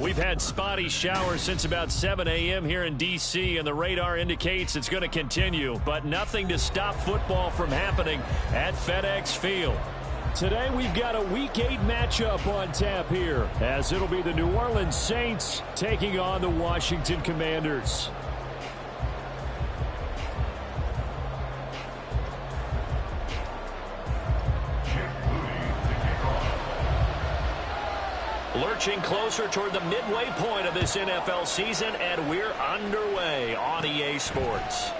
We've had spotty showers since about 7 a.m. here in D.C., and the radar indicates it's going to continue, but nothing to stop football from happening at FedEx Field. Today we've got a Week 8 matchup on tap here, as it'll be the New Orleans Saints taking on the Washington Commanders. Lurching closer toward the midway point of this NFL season, and we're underway on EA Sports.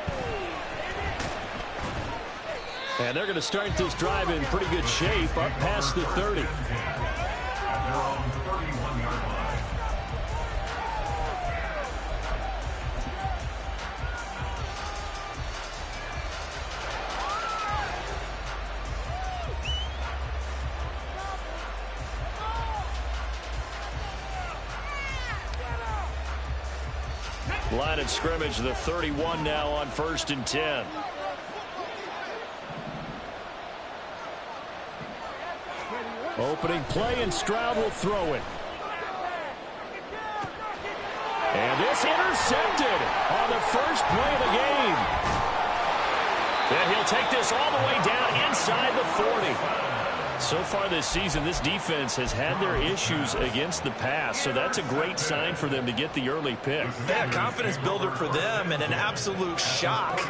And they're going to start this drive in pretty good shape, up past the 30. Line of scrimmage, the 31 now on 1st and 10. Opening play, and Stroud will throw it. And this intercepted on the first play of the game. And he'll take this all the way down inside the 40. So far this season, this defense has had their issues against the pass, so that's a great sign for them to get the early pick. Yeah, confidence builder for them, and an absolute shock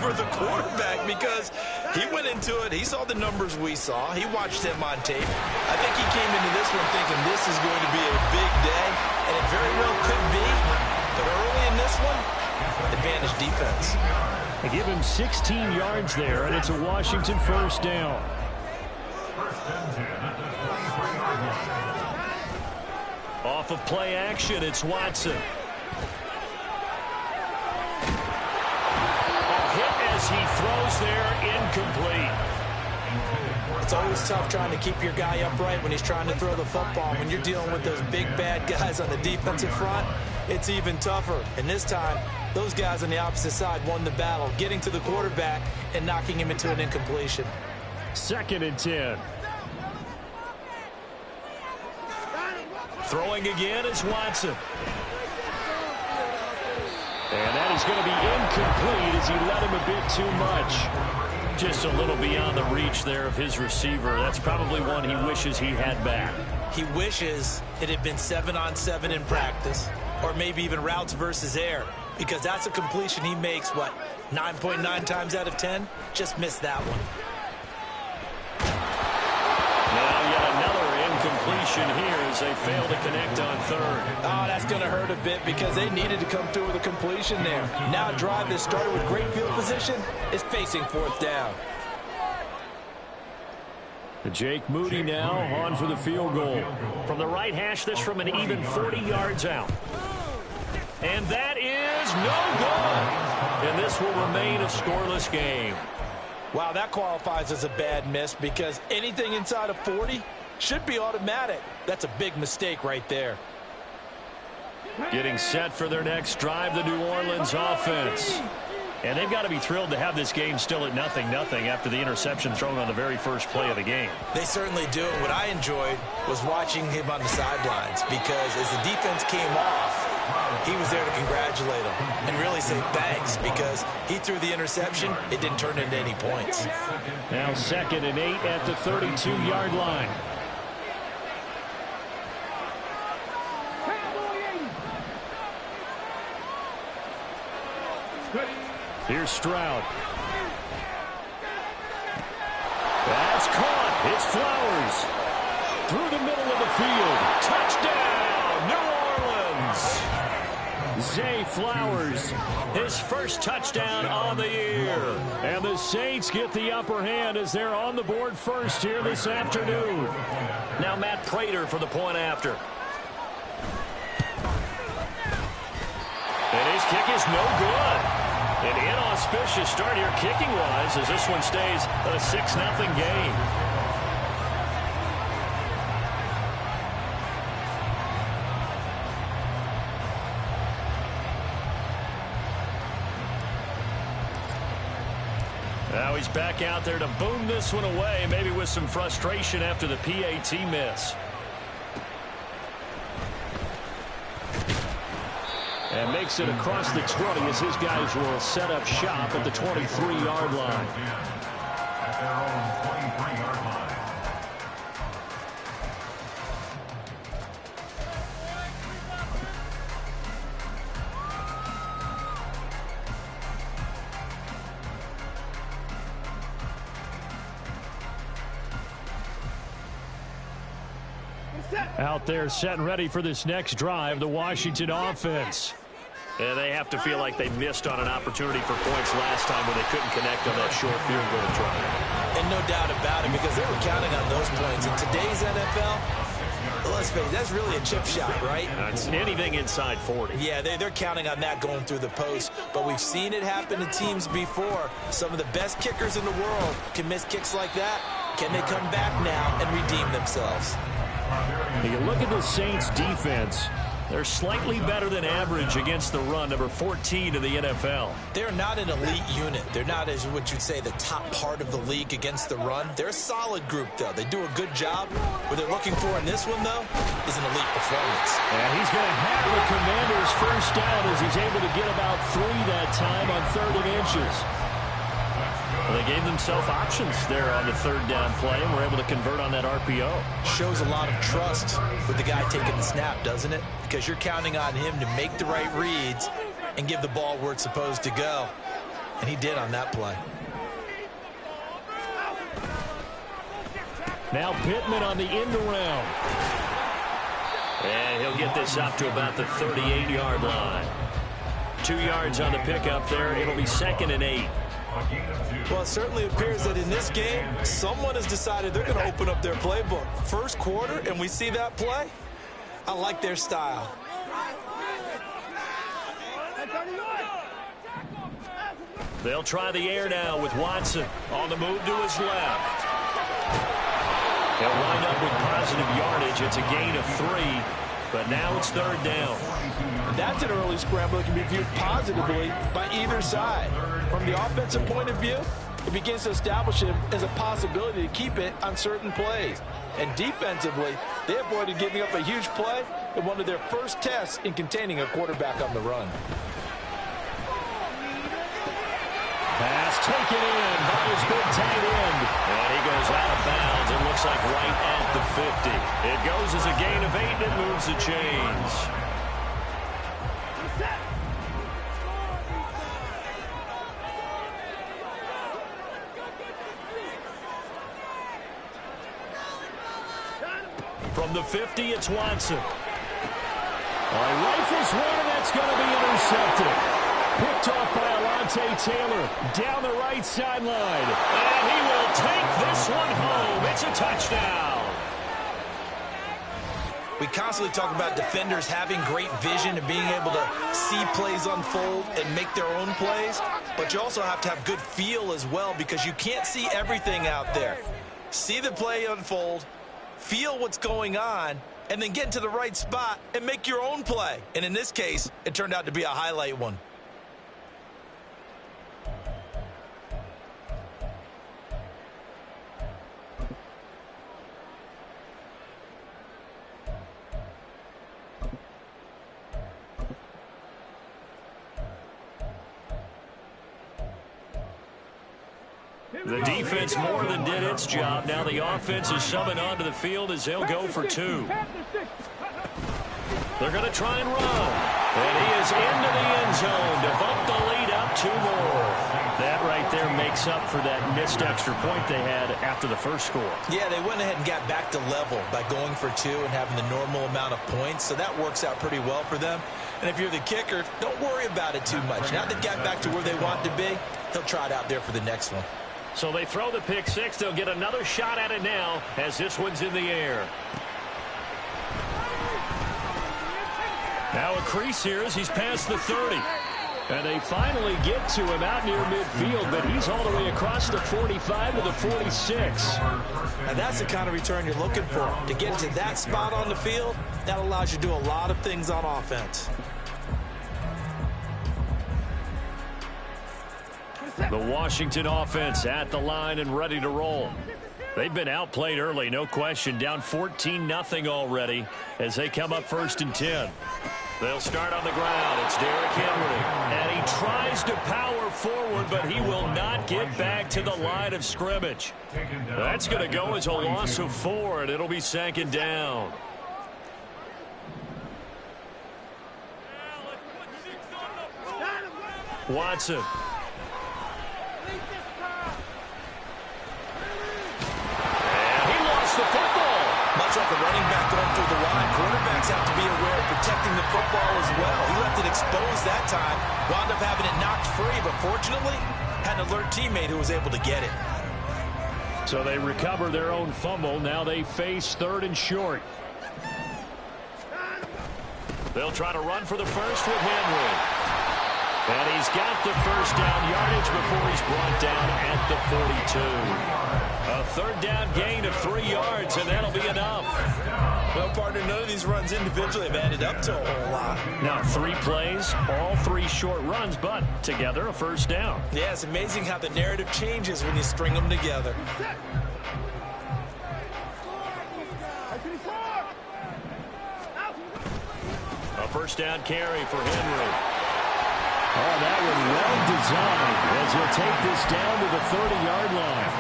for the quarterback, because he went into it, he saw the numbers we saw, he watched them on tape. I think he came into this one thinking this is going to be a big day, and it very well could be, but early in this one, advantage defense. They give him 16 yards there, and it's a Washington first down. Off of play action, it's Watson. A hit as he throws there, incomplete. It's always tough trying to keep your guy upright when he's trying to throw the football. When you're dealing with those big bad guys on the defensive front, it's even tougher. And this time, those guys on the opposite side won the battle, getting to the quarterback and knocking him into an incompletion. 2nd and 10. Throwing again is Watson. And that is going to be incomplete as he let him a bit too much. Just a little beyond the reach there of his receiver. That's probably one he wishes he had back. He wishes it had been 7-on-7 in practice, or maybe even routes versus air, because that's a completion he makes, what, 9.9 times out of 10? Just missed that one. Now yet another incompletion here as they fail to connect on 3rd. Oh, that's going to hurt a bit because they needed to come through with a completion there. Now a drive that started with great field position is facing 4th down. Jake Moody now on for the field goal. From the right hash, this from an even 40 yards out. And that is no good. And this will remain a scoreless game. Wow, that qualifies as a bad miss because anything inside of 40 should be automatic. That's a big mistake right there. Getting set for their next drive, the New Orleans offense. And they've got to be thrilled to have this game still at 0-0 after the interception thrown on the very first play of the game. They certainly do. What I enjoyed was watching him on the sidelines because as the defense came off, he was there to congratulate him and really say thanks because he threw the interception. It didn't turn into any points. Now 2nd and 8 at the 32-yard line. Here's Stroud. That's caught. It's Flowers. Through the middle of the field. Touchdown, New Orleans. Zay Flowers, his first touchdown on the year. And the Saints get the upper hand as they're on the board first here this afternoon. Now Matt Prater for the point after. And his kick is no good. An inauspicious start here kicking-wise as this one stays a 6-0 game. Now he's back out there to boom this one away, maybe with some frustration after the PAT miss. And makes it across the 20 as his guys will set up shop at the 23-yard line. At their own 23-yard line. Out there set and ready for this next drive, the Washington offense. And they have to feel like they missed on an opportunity for points last time when they couldn't connect on that short field goal try. And no doubt about it, because they were counting on those points. In today's NFL, let's face it, that's really a chip shot, right? It's anything inside 40. Yeah, they're counting on that going through the post. But we've seen it happen to teams before. Some of the best kickers in the world can miss kicks like that. Can they come back now and redeem themselves? You look at the Saints defense, they're slightly better than average against the run, number 14 in the NFL. They're not an elite unit. They're not, as what you'd say, the top part of the league against the run. They're a solid group, though. They do a good job. What they're looking for in this one, though, is an elite performance. And he's going to have a Commander's first down as he's able to get about 3 that time on 3rd and inches. Well, they gave themselves options there on the 3rd down play and were able to convert on that RPO. Shows a lot of trust with the guy taking the snap, doesn't it? Because you're counting on him to make the right reads and give the ball where it's supposed to go. And he did on that play. Now Pittman on the end around. And he'll get this up to about the 38-yard line. 2 yards on the pickup there. It'll be 2nd and 8. Well, it certainly appears that in this game, someone has decided they're going to open up their playbook. First quarter, and we see that play. I like their style. They'll try the air now with Watson on the move to his left. They'll wind up with positive yardage. It's a gain of 3, but now it's 3rd down. That's an early scramble that can be viewed positively by either side. From the offensive point of view, it begins to establish him as a possibility to keep it on certain plays. And defensively, they avoided giving up a huge play in one of their first tests in containing a quarterback on the run. Pass taken in by his big tight end. And he goes out of bounds. It looks like right at the 50. It goes as a gain of 8 and it moves the chains. From the 50, it's Watson. Rifles one, and that's going to be intercepted. Picked off by Alontae Taylor down the right sideline. And he will take this one home. It's a touchdown. We constantly talk about defenders having great vision and being able to see plays unfold and make their own plays. But you also have to have good feel as well, because you can't see everything out there. See the play unfold, feel what's going on, and then get into the right spot and make your own play. And in this case, it turned out to be a highlight one. The defense more than did its job. Now the offense is summoned onto the field as they'll go for 2. They're going to try and run. And he is into the end zone to bump the lead up 2 more. That right there makes up for that missed extra point they had after the first score. Yeah, they went ahead and got back to level by going for 2 and having the normal amount of points. So that works out pretty well for them. And if you're the kicker, don't worry about it too much. Now they've got back to where they want to be, they'll try it out there for the next one. So they throw the pick 6. They'll get another shot at it now as this one's in the air. Now a crease here as he's past the 30. And they finally get to him out near midfield, but he's all the way across the 45 to the 46. Now that's the kind of return you're looking for. To get to that spot on the field, that allows you to do a lot of things on offense. The Washington offense at the line and ready to roll. They've been outplayed early, no question. Down 14-0 already as they come up 1st and 10. They'll start on the ground. It's It's Derrick Henry. And he tries to power forward, but he will not get back to the line of scrimmage. That's going to go as a loss of 4, and it'll be second down. Watson. And he lost the football. Much like a running back going through the line, quarterbacks have to be aware of protecting the football as well. He left it exposed that time, wound up having it knocked free, but fortunately had an alert teammate who was able to get it. So they recover their own fumble. Now they face 3rd and short. They'll try to run for the first with Henry. And he's got the first down yardage before he's brought down at the 42. A 3rd down gain of 3 yards, and that'll be enough. Well, partner, none of these runs individually have added up to a whole lot. Now 3 plays, all 3 short runs, but together a first down. Yeah, it's amazing how the narrative changes when you string them together. A first down carry for Henry. Oh, that was well designed as he'll take this down to the 30-yard line.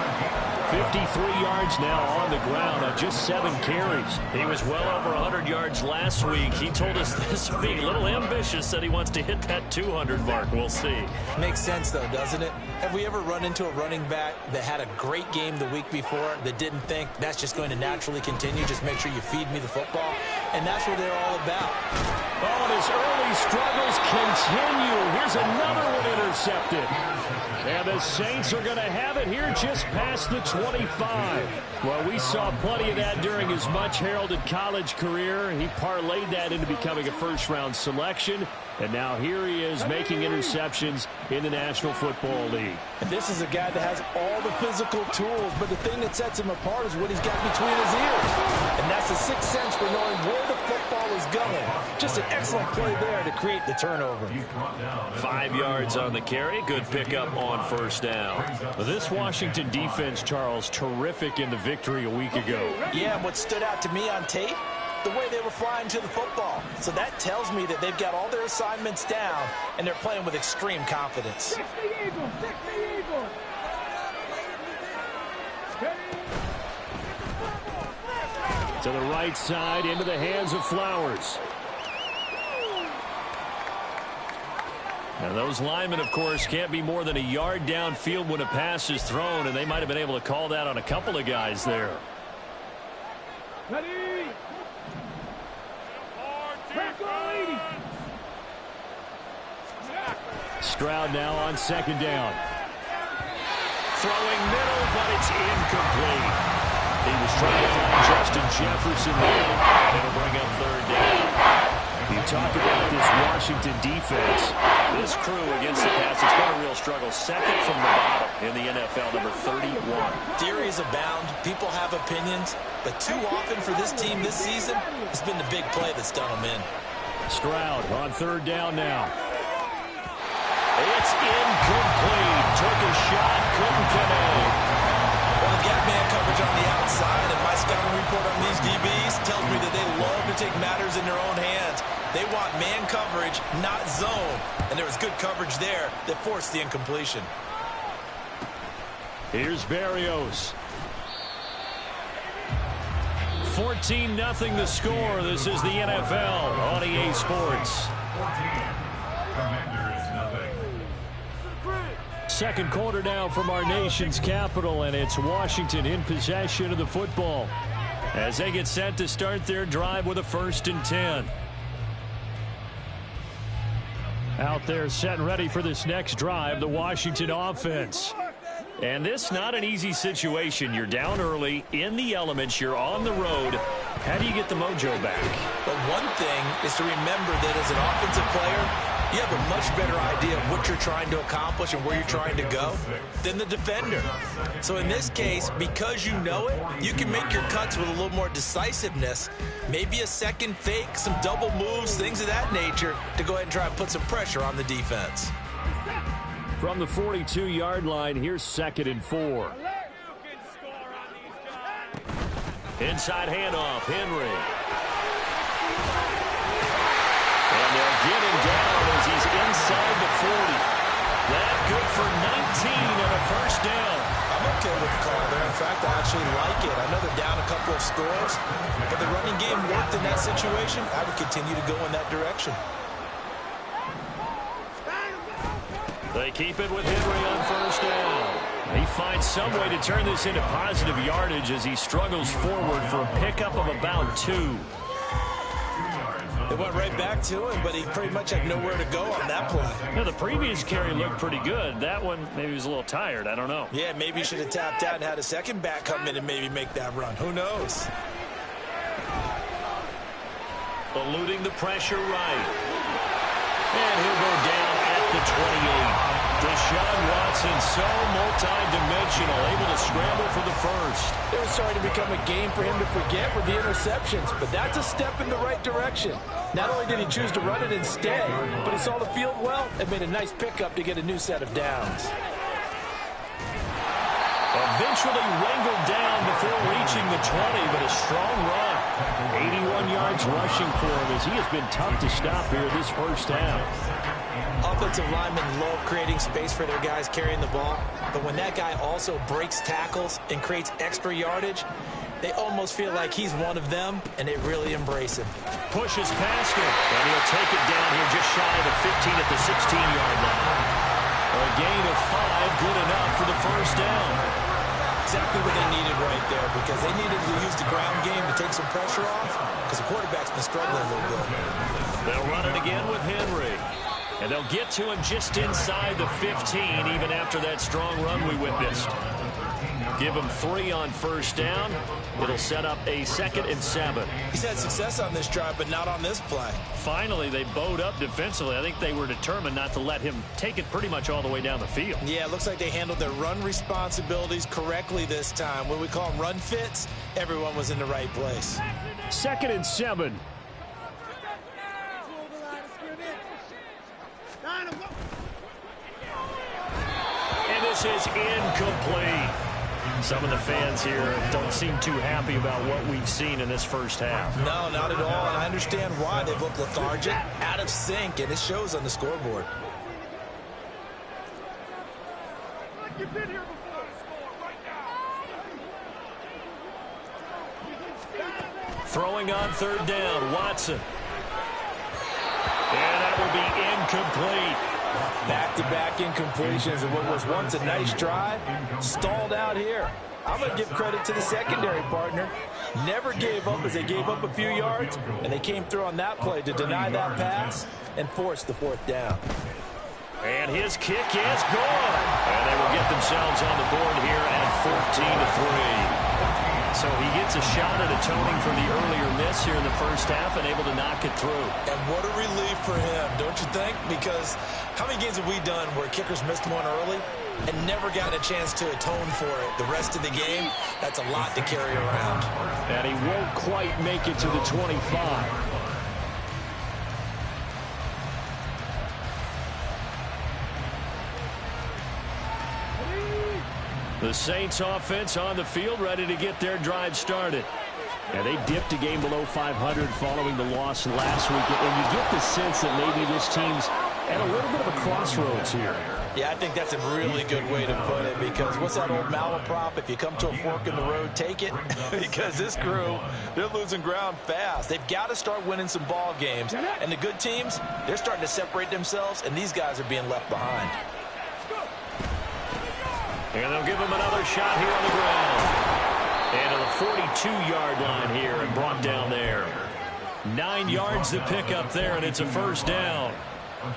53 yards now on the ground on just 7 carries. He was well over 100 yards last week. He told us this week, a little ambitious, that he wants to hit that 200 mark. We'll see. Makes sense, though, doesn't it? Have we ever run into a running back that had a great game the week before that didn't think that's just going to naturally continue? Just make sure you feed me the football. And that's what they're all about. Oh, and his early struggles continue. Here's another one intercepted. And the Saints are going to have it here just past the 25. Well, we saw plenty of that during his much-heralded college career. He parlayed that into becoming a first-round selection. And now here he is making interceptions in the National Football League. And this is a guy that has all the physical tools, but the thing that sets him apart is what he's got between his ears. And that's the sixth sense for knowing where the football is going. Just an excellent play there to create the turnover. 5 yards on the carry. Good pickup on first down. This Washington defense, Charles, terrific in the victory a week ago. Yeah, and what stood out to me on tape, the way they were flying to the football. So that tells me that they've got all their assignments down, and they're playing with extreme confidence. To the right side, into the hands of Flowers. And those linemen, of course, can't be more than a yard downfield when a pass is thrown, and they might have been able to call that on a couple of guys there. Stroud now on second down. Throwing middle, but it's incomplete. He was trying to find Justin Jefferson there. It'll bring up third down. You talk about this Washington defense. This crew against the pass, it's been a real struggle. Second from the bottom in the NFL, number 31. Theories abound. People have opinions. But too often for this team this season, it's been the big play that's done them in. Stroud on third down now. It's incomplete. Took a shot, couldn't connect. Well, they've got man coverage on the outside, and my scouting report on these DBs tells me that they love to take matters in their own hands. They want man coverage, not zone. And there was good coverage there that forced the incompletion. Here's Berrios. 14-0 the score. This is the NFL on EA Sports. Second quarter now from our nation's capital, and it's Washington in possession of the football as they get set to start their drive with a 1st and 10. Out there set and ready for this next drive, the Washington offense. And this not an easy situation. You're down early, in the elements, you're on the road. How do you get the mojo back? But one thing is to remember that as an offensive player, you have a much better idea of what you're trying to accomplish and where you're trying to go than the defender. So in this case, because you know it, you can make your cuts with a little more decisiveness. Maybe a second fake, some double moves, things of that nature to go ahead and try and put some pressure on the defense. From the 42-yard line, here's 2nd and 4. Inside handoff, Henry. And they'll get him down as for 19 and a first down. I'm okay with the call there. In fact, I actually like it. I know they're down a couple of scores, but the running game worked in that situation. I would continue to go in that direction. They keep it with Henry on first down. He finds some way to turn this into positive yardage as he struggles forward for a pickup of about 2. It went right back to him, but he pretty much had nowhere to go on that play. Now, the previous carry looked pretty good. That one, maybe he was a little tired. I don't know. Yeah, maybe he should have tapped out and had a second back come in and maybe make that run. Who knows? Eluding the pressure right. And he'll go down at the 28. Deshaun Watson, so multi-dimensional, able to scramble for the first. It was starting to become a game for him to forget with the interceptions, but that's a step in the right direction. Not only did he choose to run it instead, but he saw the field well and made a nice pickup to get a new set of downs. Eventually wrangled down before reaching the 20, but a strong run. 81 yards rushing for him as he has been tough to stop here this first half. Offensive linemen love creating space for their guys carrying the ball, but when that guy also breaks tackles and creates extra yardage, they almost feel like he's one of them, and they really embrace him. Pushes past him, and he'll take it down here just shy of the 15 at the 16-yard line. A gain of 5, good enough for the first down. Exactly what they needed right there, because they needed to use the ground game to take some pressure off, because the quarterback's been struggling a little bit. They'll run it again with Henry. And they'll get to him just inside the 15, even after that strong run we witnessed. Give him 3 on first down. It'll set up a 2nd and 7. He's had success on this drive, but not on this play. Finally, they bowed up defensively. I think they were determined not to let him take it pretty much all the way down the field. Yeah, it looks like they handled their run responsibilities correctly this time. When we call them run fits, everyone was in the right place. 2nd and 7. And this is incomplete. Some of the fans here don't seem too happy about what we've seen in this first half. No, not at all, and I understand why. They look lethargic, out of sync, and it shows on the scoreboard. You've been here before. Score right now. Throwing on 3rd down, Watson. And that will be incomplete. Back-to-back incompletions of what was once a nice drive, stalled out here. I'm going to give credit to the secondary partner. Never gave up as they gave up a few yards, and they came through on that play to deny that pass and force the 4th down. And his kick is good. And they will get themselves on the board here at 14-3. So he gets a shot at atoning for the earlier miss here in the first half and able to knock it through. And what a relief for him, don't you think? Because how many games have we done where kickers missed one early and never gotten a chance to atone for it the rest of the game? That's a lot to carry around. And he won't quite make it to the 25. The Saints offense on the field, ready to get their drive started. And they dipped a game below 500 following the loss last week. And you get the sense that maybe this team's at a little bit of a crossroads here. Yeah, I think that's a really good way to put it, because what's that old malaprop? If you come to a fork in the road, take it. Because this crew, they're losing ground fast. They've got to start winning some ball games. And the good teams, they're starting to separate themselves, and these guys are being left behind. And they'll give him another shot here on the ground. And to the 42-yard line here and brought down there. 9 yards to pick up there, and it's a first down.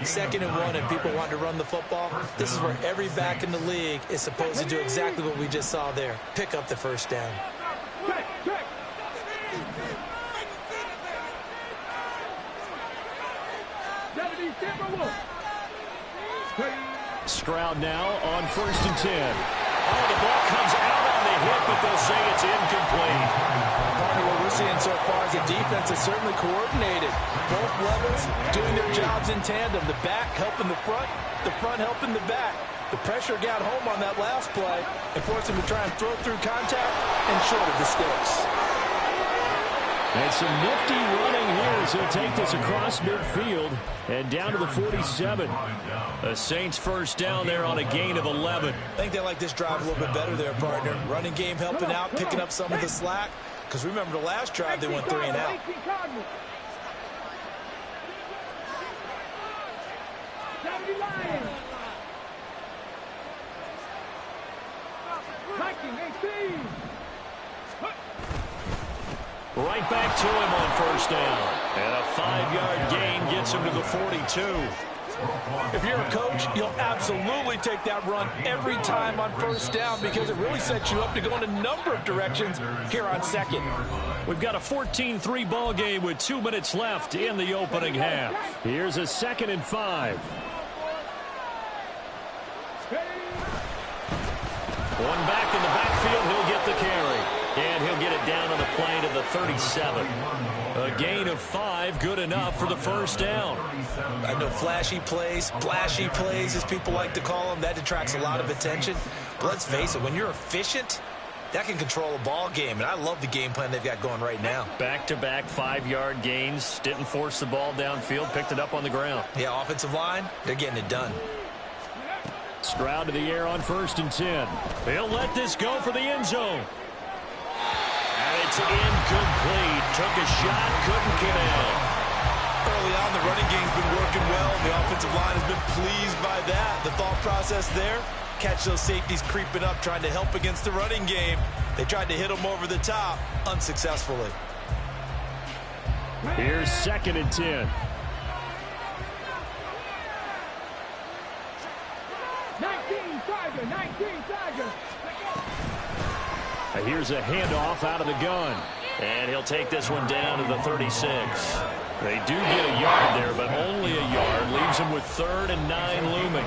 2nd and 1, and people want to run the football. This is where every back in the league is supposed to do exactly what we just saw there. Pick up the first down. Stroud now on 1st and 10. Oh, the ball comes out on the hit, but they'll say it's incomplete. What we're seeing so far is the defense is certainly coordinated. Both levels doing their jobs in tandem. The back helping the front helping the back. The pressure got home on that last play and forced him to try and throw through contact and short of the sticks. And some nifty running here as he'll take this across midfield and down to the 47. The Saints first down there on a gain of 11. I think they like this drive a little bit better there, partner. Running game helping out, picking up some of the slack. Because remember the last drive, they went 3 and out. Right back to him on first down. And a 5-yard gain gets him to the 42. If you're a coach, you'll absolutely take that run every time on first down because it really sets you up to go in a number of directions here on second. We've got a 14-3 ball game with 2 minutes left in the opening half. Here's a 2nd and 5. One back in the backfield, he'll get the carry. And he'll get it down on the play to the 37. A gain of 5, good enough for the first down. I know flashy plays, splashy plays, as people like to call them, that attracts a lot of attention. But let's face it, when you're efficient, that can control a ball game. And I love the game plan they've got going right now. Back-to-back 5-yard gains. Didn't force the ball downfield, picked it up on the ground. Yeah, offensive line, they're getting it done. Stroud to the air on 1st and 10. He'll let this go for the end zone. And it's incomplete. Took a shot, couldn't get in. Early on, the running game's been working well. The offensive line has been pleased by that. The thought process there, catch those safeties creeping up, trying to help against the running game. They tried to hit them over the top, unsuccessfully. Here's 2nd and 10. 19 Tiger. Here's a handoff out of the gun. And he'll take this one down to the 36. They do get a yard there, but only a yard. Leaves them with 3rd and 9 looming.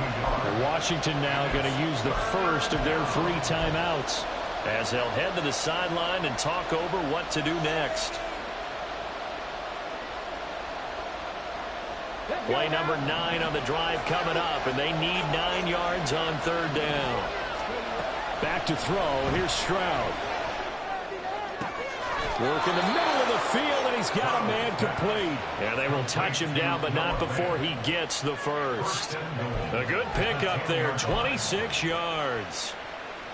Washington now going to use the first of their 3 timeouts as they'll head to the sideline and talk over what to do next. Play number 9 on the drive coming up, and they need 9 yards on 3rd down. Back to throw. Here's Stroud. Work in the middle of the field, and he's got a man complete. And they will touch him down, but not before he gets the first. A good pickup there, 26 yards.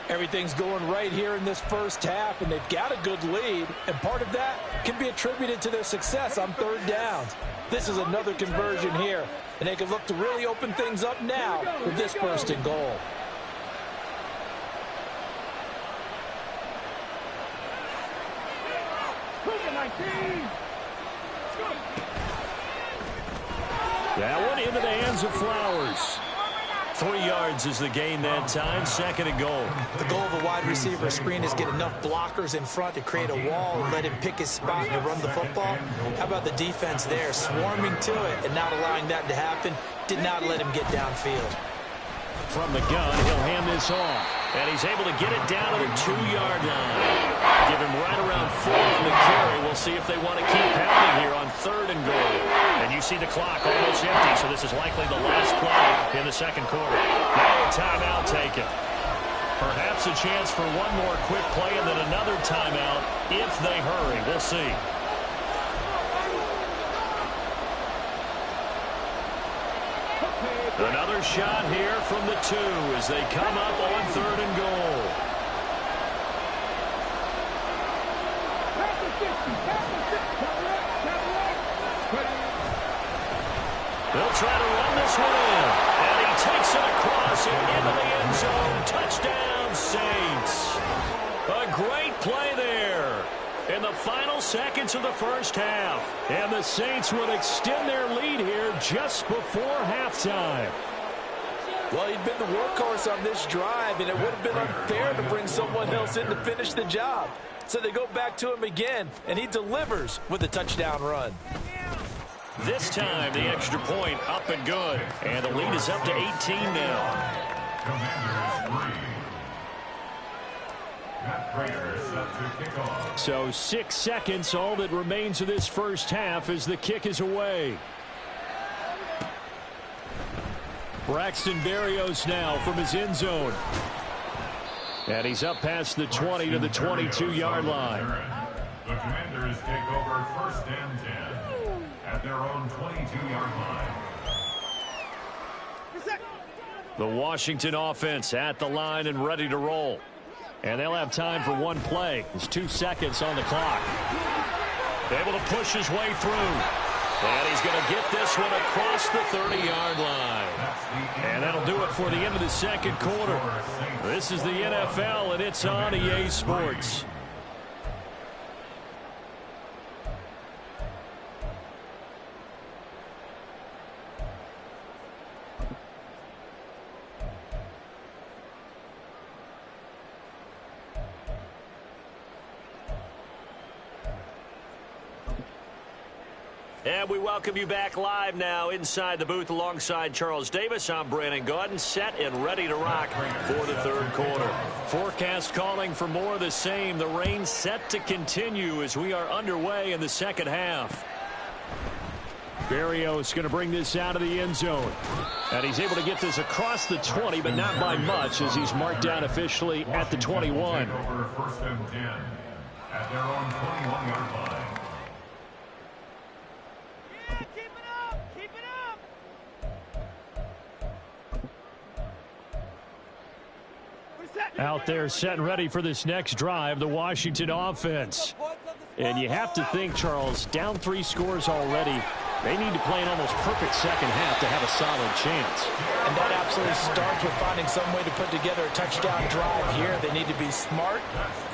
Everything's going right here in this first half, and they've got a good lead. And part of that can be attributed to their success on 3rd downs. This is another conversion here, and they can look to really open things up now with this 1st and goal. That one into the hands of Flowers. 3 yards is the gain that time. 2nd and goal. The goal of a wide receiver screen is get enough blockers in front to create a wall and let him pick his spot to run the football. How about the defense there, swarming to it and not allowing that to happen? Did not let him get downfield. From the gun, he'll hand this off. And he's able to get it down to the 2-yard line. Give him right around 4 on the carry. We'll see if they want to keep pounding here on 3rd and goal. And you see the clock almost empty, so this is likely the last play in the 2nd quarter. Now a timeout taken. Perhaps a chance for one more quick play and then another timeout if they hurry. We'll see. Another shot here from the 2 as they come up on 3rd and goal. They'll try to run this one in. And he takes it across and into the end zone. Touchdown, Saints. A great play there in the final seconds of the first half. And the Saints would extend their lead here just before halftime. Well, he'd been the workhorse on this drive, and it would have been unfair to bring someone else in to finish the job. So they go back to him again, and he delivers with a touchdown run. This time, the extra point up and good. And the lead is up to 18 now. So 6 seconds, all that remains of this first half as the kick is away. Braxton Berrios now from his end zone. And he's up past the 20 to the 22-yard line. Chargers take over 1st and 10 at their own 22-yard line. The Washington offense at the line and ready to roll. And they'll have time for one play. There's 2 seconds on the clock. Able to push his way through. And he's going to get this one across the 30-yard line. And that'll do it for the end of the second quarter. This is the NFL, and it's on EA Sports. And we welcome you back live now inside the booth alongside Charles Davis. I'm Brandon Gaudin, set and ready to rock for the third quarter. Forecast calling for more of the same. The rain set to continue as we are underway in the second half. Berrios going to bring this out of the end zone. And he's able to get this across the 20, but not by much as he's marked down officially at the 21. Over 1st and 10 at their own 21-yard line. Out there set and ready for this next drive, the Washington offense. And you have to think, Charles, down 3 scores already. They need to play an almost perfect second half to have a solid chance. And that absolutely starts with finding some way to put together a touchdown drive here. They need to be smart,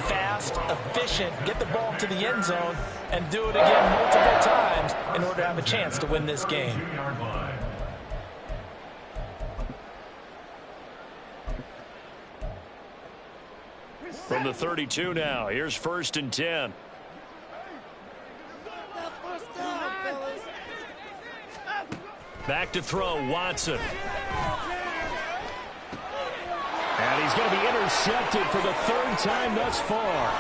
fast, efficient, get the ball to the end zone, and do it again multiple times in order to have a chance to win this game. From the 32 now, here's 1st and 10. Back to throw, Watson. And he's going to be intercepted for the 3rd time thus far.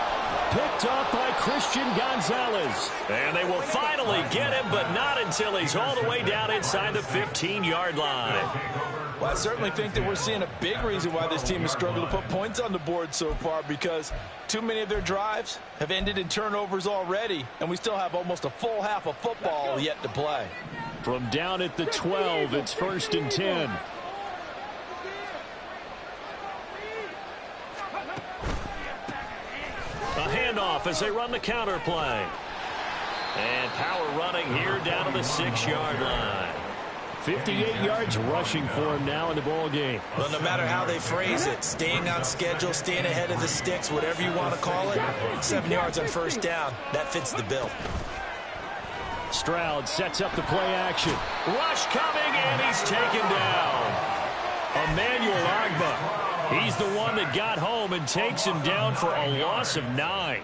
Picked up by Christian Gonzalez. And they will finally get him, but not until he's all the way down inside the 15-yard line. Well, I certainly think that we're seeing a big reason why this team has struggled to put points on the board so far, because too many of their drives have ended in turnovers already, and we still have almost a full half of football yet to play. From down at the 12, it's 1st and 10. A handoff as they run the counter play. And power running here down to the 6-yard line. 58 yards rushing for him now in the ball game. Well, no matter how they phrase it, staying on schedule, staying ahead of the sticks, whatever you want to call it, 7 yards on 1st down, that fits the bill. Stroud sets up the play action. Rush coming, and he's taken down. Emmanuel Ogbah. He's the one that got home and takes him down for a loss of 9.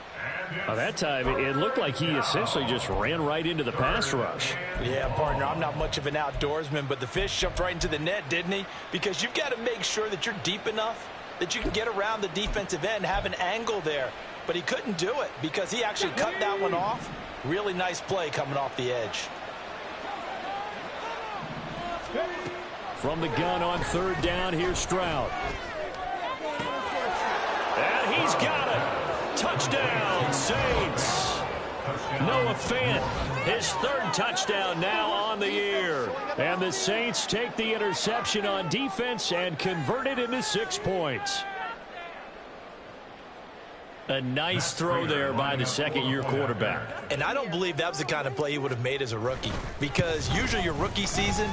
That time, it looked like he essentially just ran right into the pass rush. Yeah, partner, I'm not much of an outdoorsman, but the fish jumped right into the net, didn't he? Because you've got to make sure that you're deep enough that you can get around the defensive end, have an angle there. But he couldn't do it because he actually cut that one off. Really nice play coming off the edge. From the gun on 3rd down, here's Stroud. And he's got it. Touchdown, Saints. Noah Fant, his 3rd touchdown now on the year. And the Saints take the interception on defense and convert it into 6 points. A nice throw there by the 2nd-year quarterback. And I don't believe that was the kind of play he would have made as a rookie, because usually your rookie season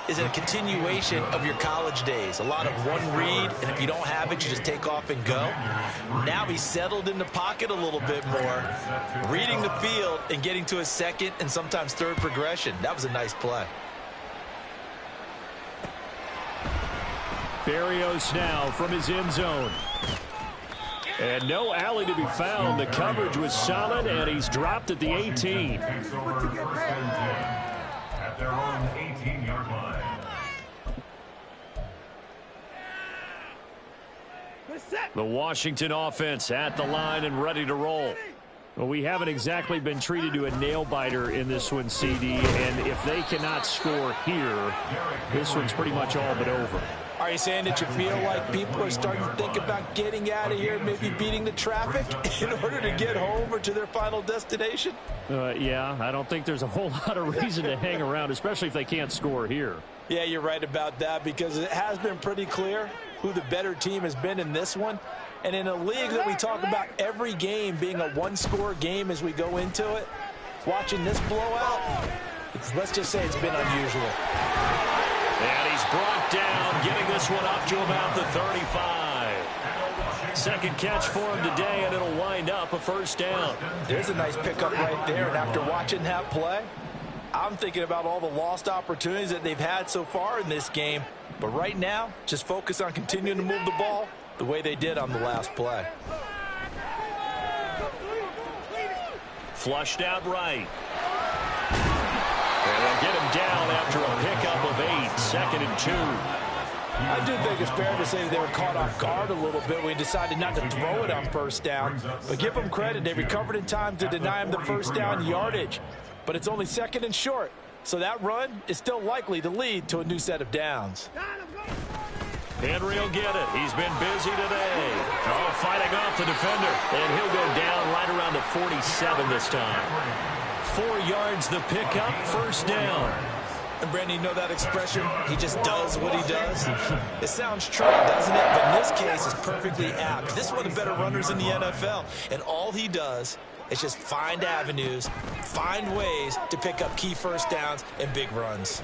is a continuation of your college days. A lot of one read, and if you don't have it, you just take off and go. Now he's settled in the pocket a little bit more, reading the field and getting to a 2nd and sometimes 3rd progression. That was a nice play. Berrios now from his end zone. And no alley to be found. The coverage was solid, and he's dropped at the 18. At their own 18-yard line. The Washington offense at the line and ready to roll. Well, we haven't exactly been treated to a nail-biter in this one, CD, and if they cannot score here, this one's pretty much all but over. Are you saying that you feel like people are starting to think about getting out of here, maybe beating the traffic in order to get home or to their final destination? Yeah, I don't think there's a whole lot of reason to hang around, especially if they can't score here. Yeah, you're right about that, because it has been pretty clear who the better team has been in this one. And in a league that we talk about every game being a one-score game as we go into it, watching this blowout, let's just say it's been unusual. And he's brought down, getting this one up to about the 35. Second catch for him today, and it'll wind up a first down. There's a nice pickup right there, and after watching that play, I'm thinking about all the lost opportunities that they've had so far in this game. But right now, just focus on continuing to move the ball the way they did on the last play. Flushed out right. And they'll get him down after a pickup of 8, 2nd and 2. I do think it's fair to say they were caught off guard a little bit when he decided not to throw it on first down. But give them credit, they recovered in time to deny him the first down yardage. But it's only 2nd and short, so that run is still likely to lead to a new set of downs. Henry will get it. He's been busy today. Oh, fighting off the defender. And he'll go down right around the 47 this time. 4 yards the pickup, first down. And Brandon, you know that expression, he just does what he does? It sounds trite, doesn't it? But in this case, it's perfectly apt. This is one of the better runners in the NFL. And all he does is just find avenues, find ways to pick up key first downs and big runs.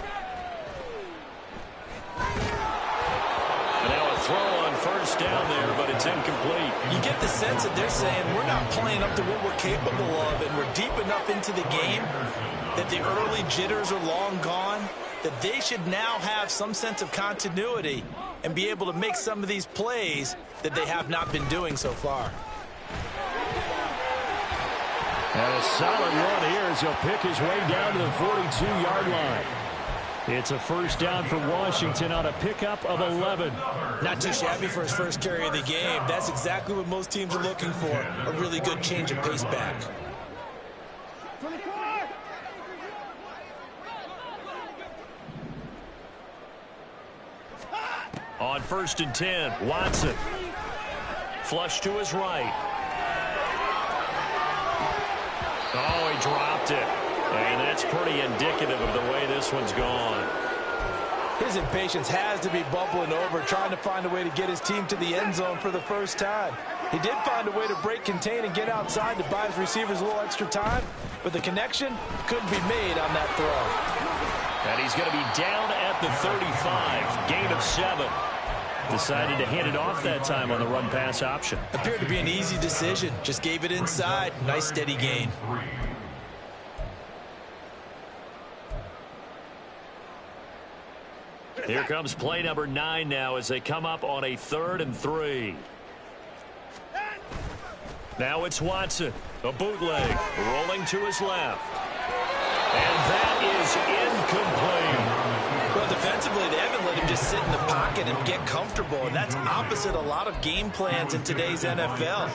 Now a throw on first down there, but it's incomplete. You get the sense that they're saying we're not playing up to what we're capable of, and we're deep enough into the game that the early jitters are long gone, that they should now have some sense of continuity and be able to make some of these plays that they have not been doing so far. And a solid run here as he'll pick his way down to the 42-yard line. It's a first down for Washington on a pickup of 11. Not too shabby for his first carry of the game. That's exactly what most teams are looking for, a really good change of pace back. On 1st and 10, Watson. Flush to his right. Oh, he dropped it. And that's pretty indicative of the way this one's gone. His impatience has to be bubbling over, trying to find a way to get his team to the end zone for the first time. He did find a way to break contain and get outside to buy his receivers a little extra time, but the connection couldn't be made on that throw. And he's going to be down at the 35, gain of 7. Decided to hand it off that time on the run-pass option. Appeared to be an easy decision. Just gave it inside. Nice, steady gain. Here comes play number 9 now as they come up on a 3rd and 3. Now it's Watson, a bootleg, rolling to his left. And that is incomplete. Well, defensively, they haven't let him just sit in the pocket and get comfortable, and that's opposite a lot of game plans in today's NFL.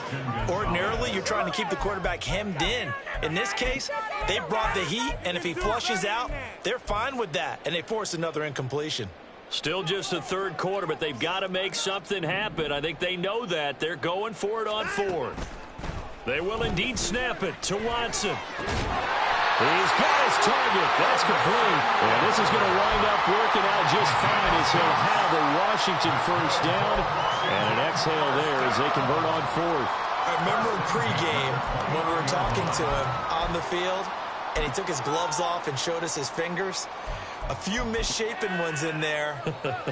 Ordinarily, you're trying to keep the quarterback hemmed in. In this case, they brought the heat, and if he flushes out, they're fine with that, and they force another incompletion. Still just a 3rd quarter, but they've got to make something happen. I think they know that. They're going for it on 4th. They will indeed snap it to Watson. He's got his target. That's complete. And this is going to wind up working out just fine as he'll have a Washington first down. And an exhale there as they convert on 4th. I remember pregame when we were talking to him on the field, and he took his gloves off and showed us his fingers. A few misshapen ones in there,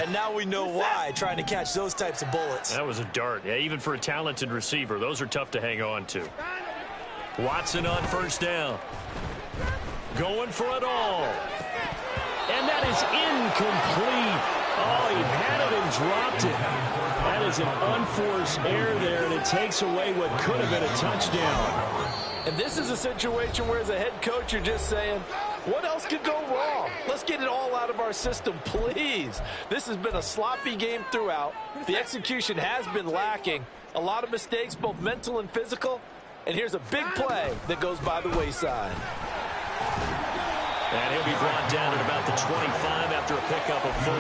and now we know why, trying to catch those types of bullets. That was a dart. Yeah, even for a talented receiver, those are tough to hang on to. Watson on first down. Going for it all. And that is incomplete. Oh, he had it and dropped it. That is an unforced error there, and it takes away what could have been a touchdown. And this is a situation where, as a head coach, you're just saying, what else could go wrong? Let's get it all out of our system, please. This has been a sloppy game throughout. The execution has been lacking. A lot of mistakes, both mental and physical. And here's a big play that goes by the wayside. And he'll be brought down at about the 25 after a pickup of 4.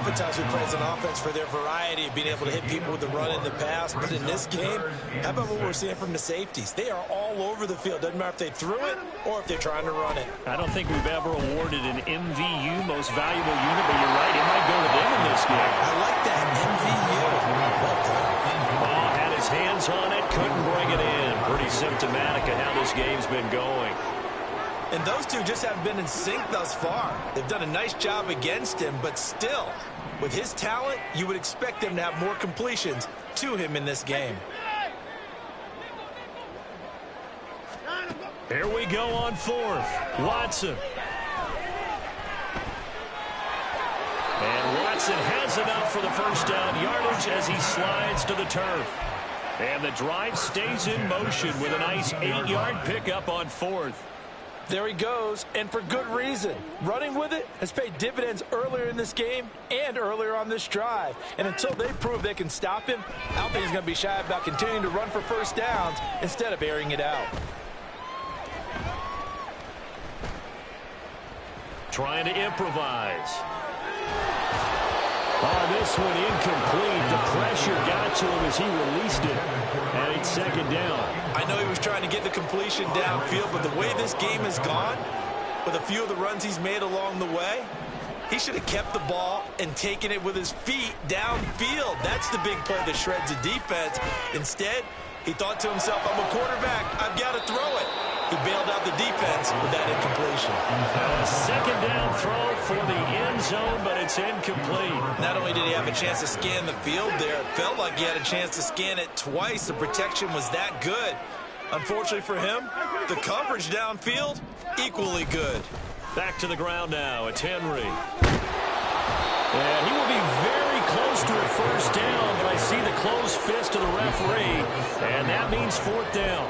oftentimes we praise an offense for their variety of being able to hit people with the run in the pass. But in this game, how about what we're seeing from the safeties? They are all over the field. Doesn't matter if they threw it or if they're trying to run it. I don't think we've ever awarded an MVU, most valuable unit, but you're right. It might go to them in this game. I like that, MVU. Well done. Ball had his hands on it, couldn't bring it in. Pretty symptomatic of how this game's been going. And those two just haven't been in sync thus far. They've done a nice job against him, but still, with his talent, you would expect them to have more completions to him in this game. Here we go on fourth. Watson. And Watson has enough for the first down yardage as he slides to the turf. And the drive stays in motion with a nice 8-yard pickup on fourth. There he goes, and for good reason. Running with it has paid dividends earlier in this game and earlier on this drive. And until they prove they can stop him, I don't think he's going to be shy about continuing to run for first downs instead of airing it out. Trying to improvise. Oh, this one incomplete. The pressure got to him as he released it. And it's second down. I know he was trying to get the completion downfield, but the way this game has gone, with a few of the runs he's made along the way, he should have kept the ball and taken it with his feet downfield. That's the big play that shreds the defense. Instead, he thought to himself, I'm a quarterback, I've got to throw it. He bailed out the defense with that incompletion. A second down throw for the end zone, but it's incomplete. Not only did he have a chance to scan the field there, it felt like he had a chance to scan it twice. The protection was that good. Unfortunately for him, the coverage downfield, equally good. Back to the ground now. It's Henry. And he will be very close to a first down, but I see the closed fist of the referee, and that means fourth down.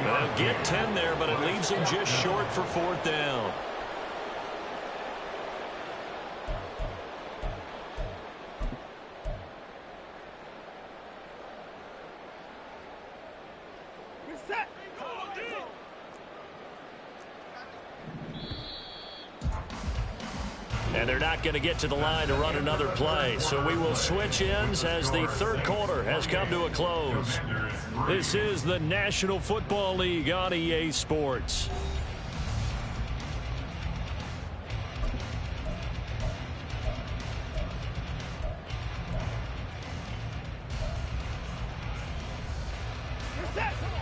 They'll get 10 there, but it leaves them just short for fourth down. And they're not going to get to the line to run another play. So we will switch ends as the third quarter has come to a close. This is the National Football League on EA Sports.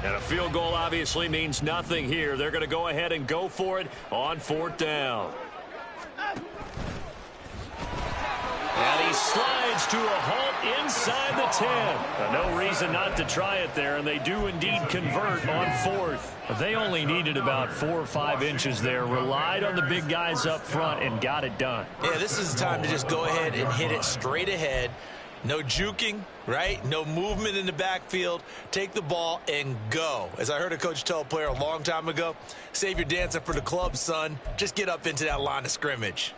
And a field goal obviously means nothing here. They're going to go ahead and go for it on fourth down. And he slides to a halt inside the 10. No reason not to try it there, and they do indeed convert on fourth. They only needed about 4 or 5 inches there, relied on the big guys up front, and got it done. Yeah, this is the time to just go ahead and hit it straight ahead. No juking, right? No movement in the backfield. Take the ball and go. As I heard a coach tell a player a long time ago, save your dancing for the club, son. Just get up into that line of scrimmage.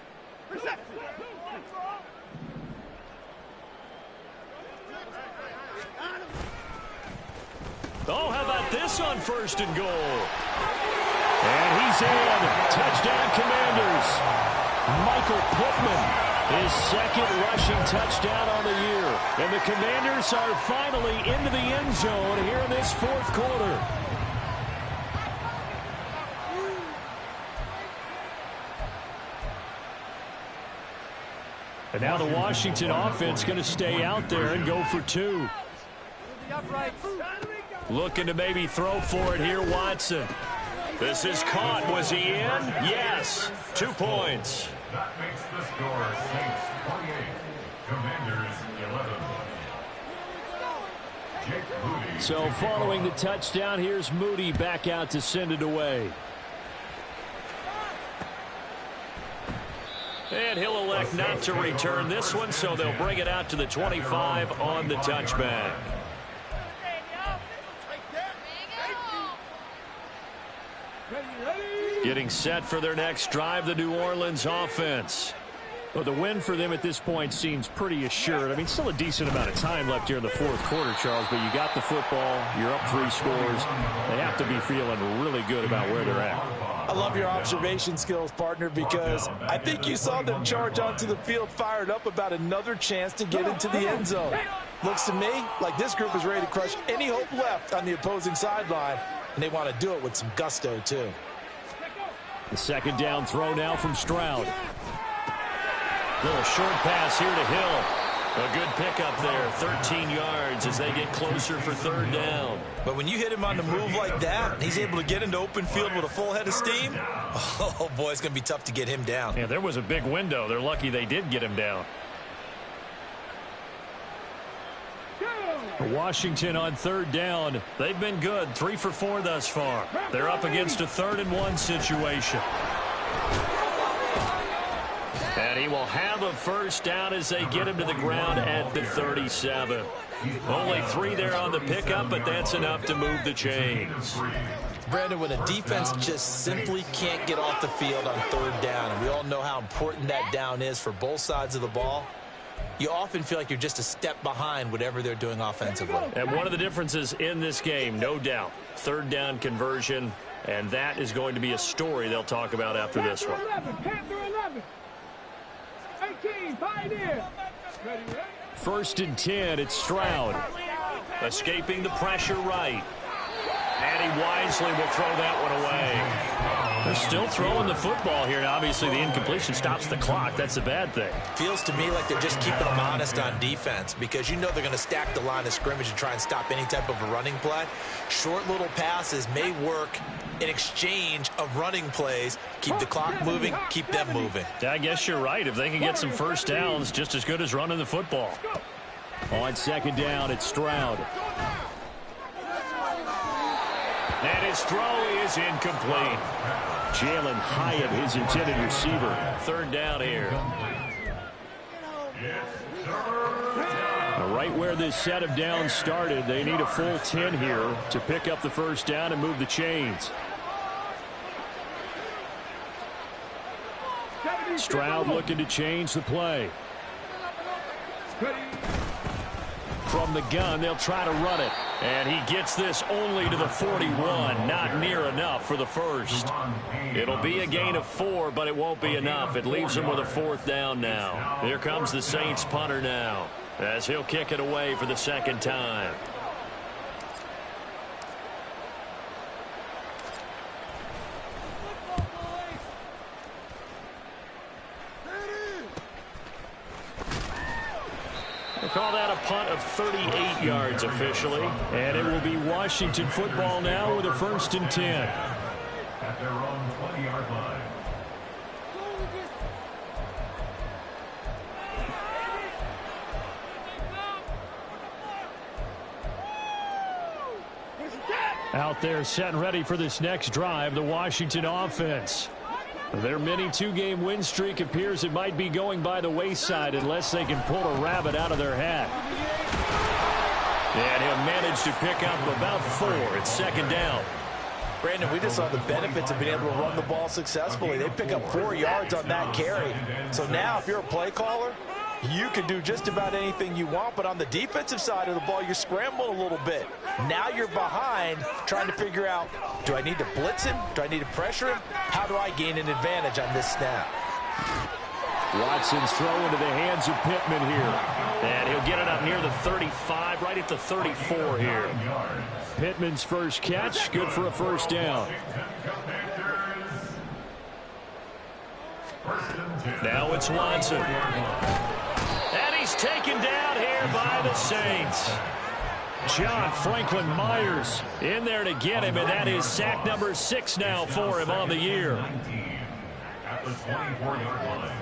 Oh, how about this on first and goal? And he's in. Touchdown, Commanders. Michael Pittman, his second rushing touchdown on the year. And the Commanders are finally into the end zone here in this fourth quarter. And now the Washington offense going to stay out there and go for 2. Looking to maybe throw for it here, Watson. This is caught. Was he in? Yes. 2 points. That makes the score Saints 28, Commanders 11. Jake Moody. So following the touchdown, here's Moody back out to send it away. And he'll elect not to return this one, so they'll bring it out to the 25 on the touchback. Getting set for their next drive, the New Orleans offense. Well, the win for them at this point seems pretty assured. I mean, still a decent amount of time left here in the fourth quarter, Charles, but you got the football, you're up 3 scores. They have to be feeling really good about where they're at. I love your observation skills, partner, because I think you saw them charge onto the field fired up about another chance to get into the end zone. Looks to me like this group is ready to crush any hope left on the opposing sideline, and they want to do it with some gusto, too. The second down throw now from Stroud. Little short pass here to Hill. A good pickup there, 13 yards as they get closer for third down. But when you hit him on the move like that, and he's able to get into open field with a full head of steam, oh, boy, it's going to be tough to get him down. Yeah, there was a big window. They're lucky they did get him down. Washington on third down. They've been good, 3 for 4 thus far. They're up against a 3rd-and-1 situation. And he will have a first down as they get him to the ground at the 37. Only 3 there on the pickup, but that's enough to move the chains. Brandon, when a defense just simply can't get off the field on third down, and we all know how important that down is for both sides of the ball, you often feel like you're just a step behind whatever they're doing offensively. And one of the differences in this game, no doubt, third down conversion, and that is going to be a story they'll talk about after this one. 1st and 10, it's Stroud. Escaping the pressure right. And he wisely will throw that one away. They're still throwing the football here. Now, obviously, the incompletion stops the clock. That's a bad thing. Feels to me like they're just keeping them honest on defense because you know they're going to stack the line of scrimmage and try and stop any type of a running play. Short little passes may work in exchange of running plays. Keep the clock moving, keep them moving. I guess you're right. If they can get some first downs, just as good as running the football. On second down, it's Stroud. And his throw is incomplete. Jalen Hyatt, his intended receiver. Third down here. Right where this set of downs started, they need a full 10 here to pick up the first down and move the chains. Stroud looking to change the play. From the gun, they'll try to run it. And he gets this only to the 41. Not near enough for the first. It'll be a gain of 4, but it won't be enough. It leaves them with a 4th down now. Here comes the Saints punter now, as he'll kick it away for the second time. They call that a punt of 38 yards officially. And it will be Washington football now with a 1st and 10. At their own 20-yard line. Out there set and ready for this next drive, the Washington offense. Their mini 2-game win streak appears it might be going by the wayside unless they can pull a rabbit out of their hat. And he'll manage to pick up about 4. It's second down. Brandon, we just saw the benefits of being able to run the ball successfully. They pick up 4 yards on that carry. So now if you're a play caller, you can do just about anything you want, but on the defensive side of the ball, you're scrambling a little bit. Now you're behind trying to figure out, do I need to blitz him? Do I need to pressure him? How do I gain an advantage on this snap? Watson's throw into the hands of Pittman here. And he'll get it up near the 35, right at the 34 here. Pittman's first catch, good for a first down. Now it's Watson. And he's taken down here by the Saints. John Franklin Myers in there to get him, and that is sack number 6 now for him on the year. At the 24-yard line.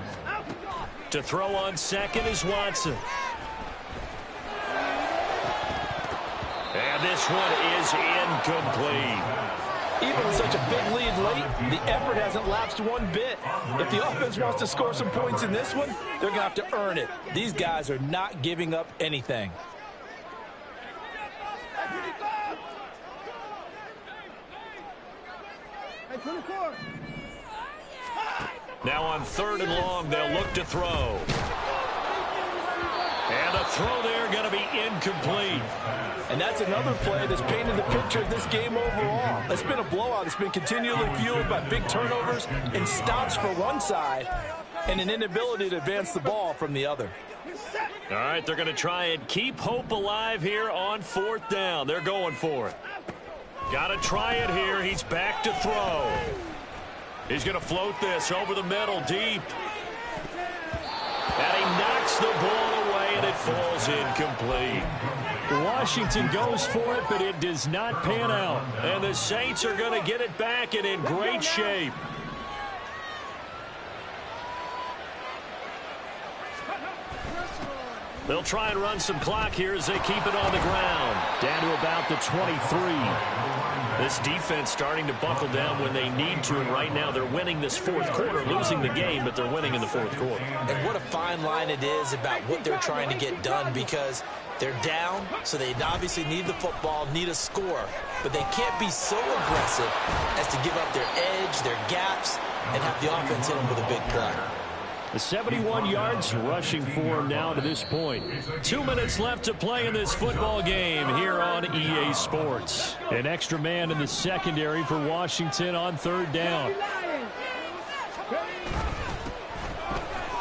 To throw on second is Watson. And this one is incomplete. Even with such a big lead late, the effort hasn't lapsed one bit. If the offense wants to score some points in this one, they're going to have to earn it. These guys are not giving up anything. Now on 3rd and long, they'll look to throw. And a throw there going to be incomplete. And that's another play that's painted the picture of this game overall. It's been a blowout. It's been continually fueled by big turnovers and stops for one side and an inability to advance the ball from the other. All right, they're going to try and keep hope alive here on 4th down. They're going for it. Got to try it here. He's back to throw. He's going to float this over the middle deep. And he knocks the ball away, and it falls incomplete. Washington goes for it, but it does not pan out. And the Saints are going to get it back and in great shape. They'll try and run some clock here as they keep it on the ground. Down to about the 23. This defense starting to buckle down when they need to, and right now they're winning this 4th quarter, losing the game, but they're winning in the 4th quarter. And what a fine line it is about what they're trying to get done, because they're down, so they obviously need the football, need a score, but they can't be so aggressive as to give up their edge, their gaps, and have the offense hit them with a big play. The 71 yards rushing for him now to this point. 2 minutes left to play in this football game here on EA Sports. An extra man in the secondary for Washington on 3rd down.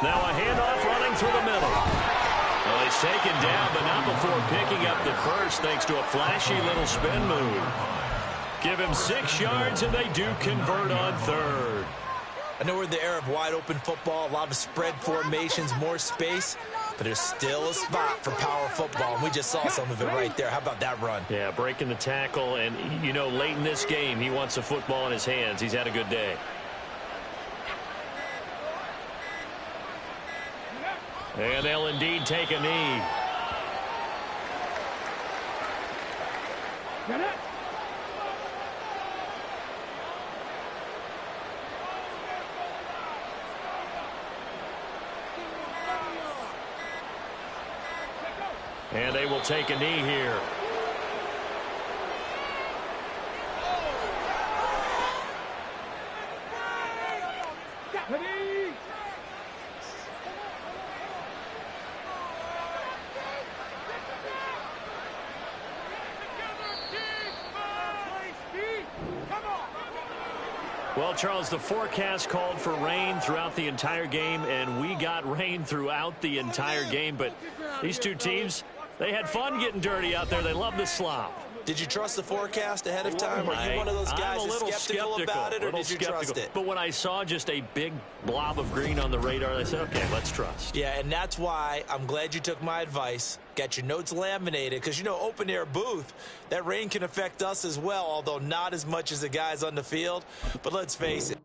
Now a handoff running through the middle. Well, he's taken down, but not before picking up the first thanks to a flashy little spin move. Give him 6 yards, and they do convert on 3rd. I know we're in the era of wide-open football, a lot of spread formations, more space, but there's still a spot for power football, and we just saw some of it right there. How about that run? Yeah, breaking the tackle, and, you know, late in this game, he wants the football in his hands. He's had a good day. And they'll indeed take a knee. And they will take a knee here. Well, Charles, the forecast called for rain throughout the entire game, and we got rain throughout the entire game. But these two teams, they had fun getting dirty out there. They love the slop. Did you trust the forecast ahead of time? Are you one of those guys that's skeptical about it, or did you trust it? But when I saw just a big blob of green on the radar, I said, okay, let's trust. Yeah, and that's why I'm glad you took my advice. Got your notes laminated, because, you know, open-air booth, that rain can affect us as well, although not as much as the guys on the field. But let's face it.